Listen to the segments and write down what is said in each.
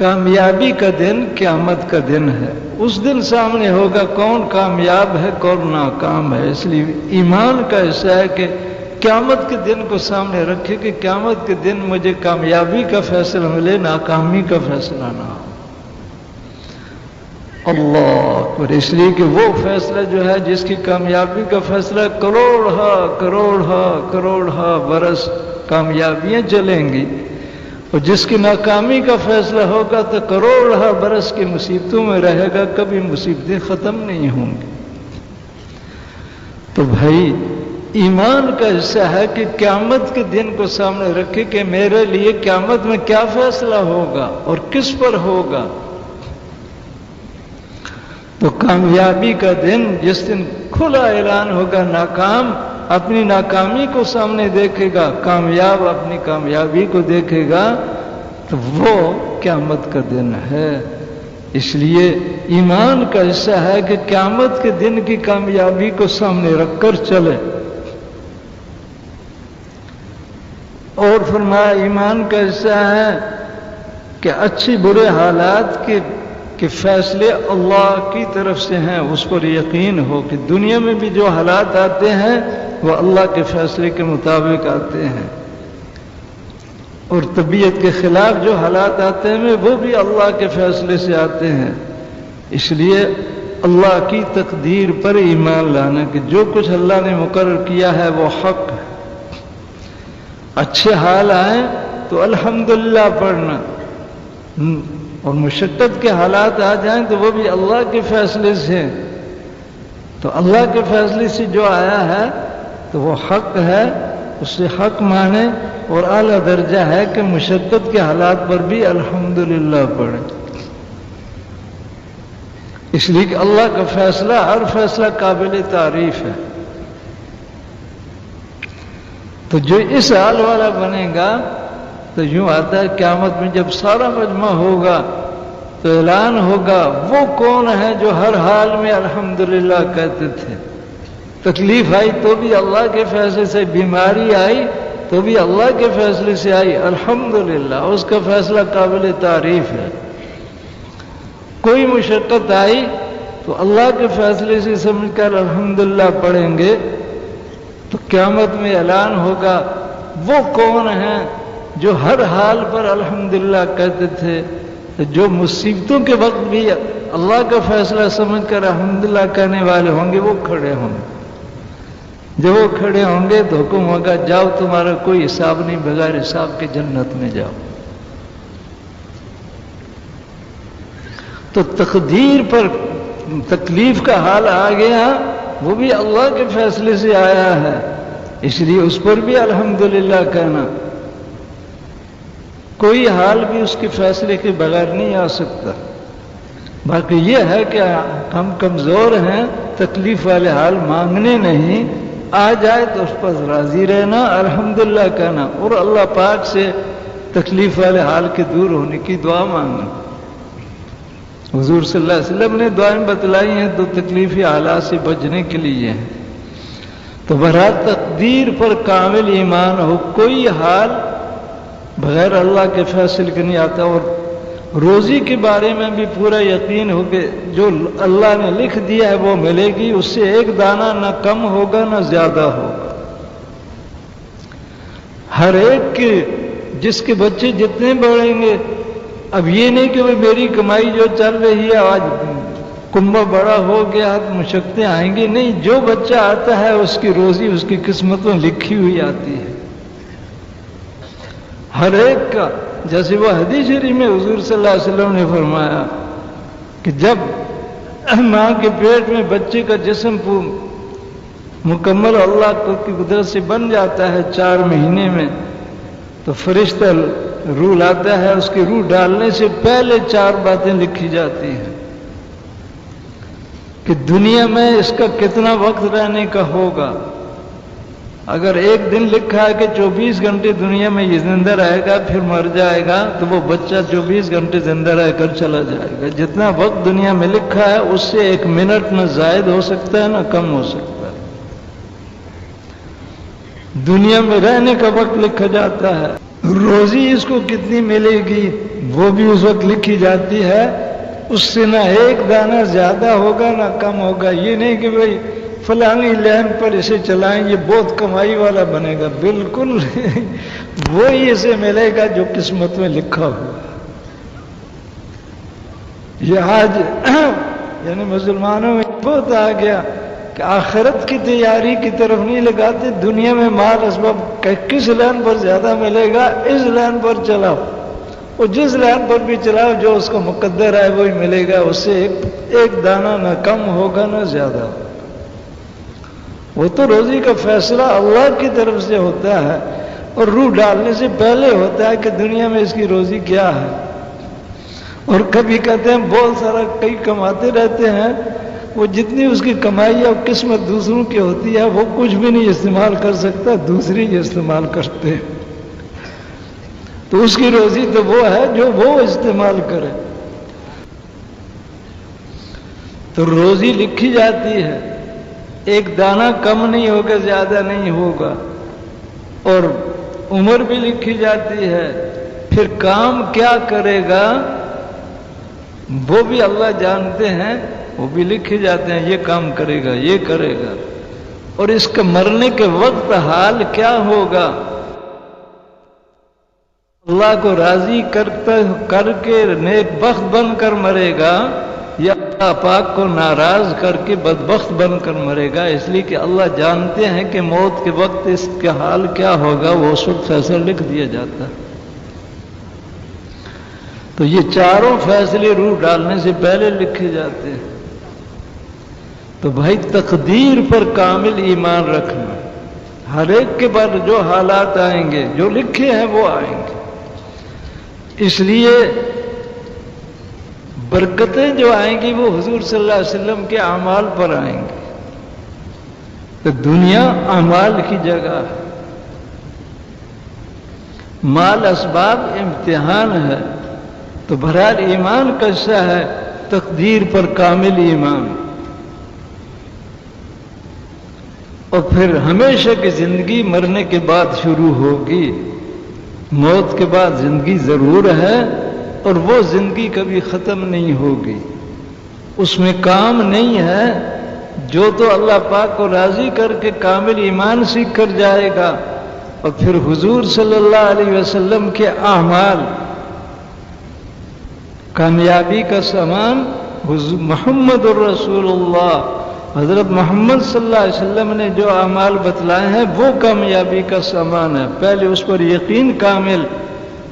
کامیابی کا دن قیامت کا دن ہے. اس دن سامنے ہوگا کون کامیاب ہے کون ناکام ہے. اس لیے ایمان کا حصہ ہے کہ قیامت کے دن کو سامنے رکھے کہ قیامت کے دن مجھے کامیابی کا فیصلہ ملے، ناکامی کا فیصلہ نہ ہو. اللہ اکبر. اس لیے کہ وہ فیصلہ جو ہے جس کی کامیابی کا فیصلہ کروڑہ برس کامیابیاں چلیں گی، اور جس کی ناکامی کا فیصلہ ہوگا تو کروڑہ برس کی مصیبتوں میں رہے گا، کبھی مصیبتیں ختم نہیں ہوں گی. تو بھائی ایمان کا حصہ ہے کہ قیامت کے دن کو سامنے رکھے کہ میرے لیے قیامت میں کیا فیصلہ ہوگا اور کس پر ہوگا. تو کامیابی کا دن جس دن کھلا اعلان ہوگا، ناکام اپنی ناکامی کو سامنے دیکھے گا، کامیاب اپنی کامیابی کو دیکھے گا، تو وہ قیامت کا دن ہے. اس لیے ایمان کا حصہ ہے کہ قیامت کے دن کی کامیابی کو سامنے رکھ کر چلے. اور فرمایا ایمان کا حصہ ہے کہ اچھی برے حالات کے فیصلے اللہ کی طرف سے ہیں، اس پر یقین ہو کہ دنیا میں بھی جو حالات آتے ہیں وہ اللہ کے فیصلے کے مطابق آتے ہیں، اور طبیعت کے خلاف جو حالات آتے ہیں وہ بھی اللہ کے فیصلے سے آتے ہیں. اس لیے اللہ کی تقدیر پر ایمان لانا کہ جو کچھ اللہ نے مقرر کیا ہے وہ حق ہے. اچھے حال آئیں تو الحمدللہ پڑھنا، اور مشقت کے حالات آ جائیں تو وہ بھی اللہ کے فیصلے سے. تو اللہ کے فیصلے سے جو آیا ہے تو وہ حق ہے، اس سے حق مانے، اور اعلیٰ درجہ ہے کہ مشقت کے حالات پر بھی الحمدللہ پڑھیں. اس لیے کہ اللہ کا فیصلہ ہر فیصلہ قابل تعریف ہے. تو جو اس حال والا بنے گا تو یوں آتا ہے قیامت میں جب سارا مجمع ہوگا تو اعلان ہوگا وہ کون ہے جو ہر حال میں الحمدللہ کہتے تھے. تکلیف آئی تو بھی اللہ کے فیصلے سے، بیماری آئی تو بھی اللہ کے فیصلے سے آئی، الحمدللہ اس کا فیصلہ قابل تعریف ہے. کوئی مشقت آئی تو اللہ کے فیصلے سے سمجھ کر الحمدللہ پڑھیں گے تو قیامت میں اعلان ہوگا وہ کون ہیں جو ہر حال پر الحمدللہ کہتے تھے. جو مصیبتوں کے وقت بھی اللہ کا فیصلہ سمجھ کر الحمدللہ کہنے والے ہوں گے وہ کھڑے ہوں گے. جب وہ کھڑے ہوں گے تو حکم ہوگا جاؤ تمہارا کوئی حساب نہیں، بغیر حساب کے جنت میں جاؤ. تو تقدیر پر تکلیف کا حال آ گیا، وہ بھی اللہ کے فیصلے سے آیا ہے، اس لیے اس پر بھی الحمدللہ کہنا. کوئی حال بھی اس کے فیصلے کے بغیر نہیں آ سکتا. باقی یہ ہے کہ ہم کمزور ہیں، تکلیف والے حال مانگنے نہیں، آ جائے تو اس پر راضی رہنا، الحمدللہ کہنا، اور اللہ پاک سے تکلیف والے حال کے دور ہونے کی دعا مانگنا. حضور صلی اللہ علیہ وسلم نے دعائیں بتلائی ہیں تو تکلیفی حالات سے بچنے کے لیے ہیں. تو بہرحال تقدیر پر کامل ایمان ہو، کوئی حال بغیر اللہ کے فیصلے کے نہیں آتا. اور روزی کے بارے میں بھی پورا یقین ہو کہ جو اللہ نے لکھ دیا ہے وہ ملے گی، اس سے ایک دانہ نہ کم ہوگا نہ زیادہ ہوگا. ہر ایک کے جس کے بچے جتنے بڑھیں گے، اب یہ نہیں کہ وہ میری کمائی جو چل رہی ہے آج کنبہ بڑا ہو گیا تو مشقتیں آئیں گی، نہیں، جو بچہ آتا ہے اس کی روزی اس کی قسمت میں لکھی ہوئی آتی ہے ہر ایک کا. جیسے وہ حدیث شریف میں حضور صلی اللہ علیہ وسلم نے فرمایا کہ جب ماں کے پیٹ میں بچے کا جسم مکمل اللہ کی قدرت سے بن جاتا ہے 4 مہینے میں، تو فرشتہ روح لاتا ہے، اس کی روح ڈالنے سے پہلے 4 باتیں لکھی جاتی ہیں کہ دنیا میں اس کا کتنا وقت رہنے کا ہوگا. اگر ایک دن لکھا ہے کہ 24 گھنٹے دنیا میں یہ زندہ رہے گا پھر مر جائے گا، تو وہ بچہ 24 گھنٹے زندہ رہ کر چلا جائے گا. جتنا وقت دنیا میں لکھا ہے اس سے 1 منٹ نہ زائد ہو سکتا ہے نہ کم ہو سکتا ہے. دنیا میں رہنے کا وقت لکھا جاتا ہے، روزی اس کو کتنی ملے گی، وہ بھی اس وقت لکھی جاتی ہے، اس سے نہ ایک دانہ زیادہ ہوگا نہ کم ہوگا۔ یہ نہیں کہ بھئی فلانی لین پر اسے چلائیں یہ بہت کمائی والا بنے گا، بالکل وہی اسے ملے گا جو قسمت میں لکھا ہوا۔ یہ آج یعنی مسلمانوں میں بہت آ گیا کہ آخرت کی تیاری کی طرف نہیں لگاتے، دنیا میں مال اسباب کس لائن پر زیادہ ملے گا اس لائن پر چلاؤ، اور جس لائن پر بھی چلاؤ جو اس کا مقدر ہے وہی ملے گا، اس سے ایک دانہ نہ کم ہوگا نہ زیادہ۔ وہ تو روزی کا فیصلہ اللہ کی طرف سے ہوتا ہے، اور روح ڈالنے سے پہلے ہوتا ہے کہ دنیا میں اس کی روزی کیا ہے۔ اور کبھی کہتے ہیں بہت سارا کئی کماتے رہتے ہیں، وہ جتنی اس کی کمائی اور قسمت دوسروں کی ہوتی ہے وہ کچھ بھی نہیں استعمال کر سکتا، دوسری ہی استعمال کرتے ہیں۔ تو اس کی روزی تو وہ ہے جو وہ استعمال کرے۔ تو روزی لکھی جاتی ہے، ایک دانہ کم نہیں ہوگا زیادہ نہیں ہوگا، اور عمر بھی لکھی جاتی ہے۔ پھر کام کیا کرے گا وہ بھی اللہ جانتے ہیں، وہ بھی لکھے جاتے ہیں، یہ کام کرے گا یہ کرے گا، اور اس کا مرنے کے وقت حال کیا ہوگا، اللہ کو راضی کر کے نیک بخت بن کر مرے گا یا اللہ پاک کو ناراض کر کے بدبخت بن کر مرے گا۔ اس لیے کہ اللہ جانتے ہیں کہ موت کے وقت اس کا حال کیا ہوگا، وہ اس وقت فیصلہ لکھ دیا جاتا ہے۔ تو یہ چاروں فیصلے روح ڈالنے سے پہلے لکھے جاتے ہیں۔ تو بھائی تقدیر پر کامل ایمان رکھنا، ہر ایک کے بعد جو حالات آئیں گے جو لکھے ہیں وہ آئیں گے۔ اس لیے برکتیں جو آئیں گی وہ حضور صلی اللہ علیہ وسلم کے اعمال پر آئیں گی۔ تو دنیا اعمال کی جگہ ہے، مال اسباب امتحان ہے، تو بہرحال ایمان کیسا ہے؟ تقدیر پر کامل ایمان، اور پھر ہمیشہ کی زندگی مرنے کے بعد شروع ہوگی۔ موت کے بعد زندگی ضرور ہے، اور وہ زندگی کبھی ختم نہیں ہوگی، اس میں کام نہیں ہے۔ جو تو اللہ پاک کو راضی کر کے کامل ایمان سیکھ کر جائے گا، اور پھر حضور صلی اللہ علیہ وسلم کے اعمال، کامیابی کا سامان محمد الرسول اللہ، حضرت محمد صلی اللہ علیہ وسلم نے جو اعمال بتلائے ہیں وہ کامیابی کا سامان ہے۔ پہلے اس پر یقین کامل،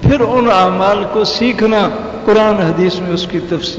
پھر ان اعمال کو سیکھنا، قرآن حدیث میں اس کی تفسیر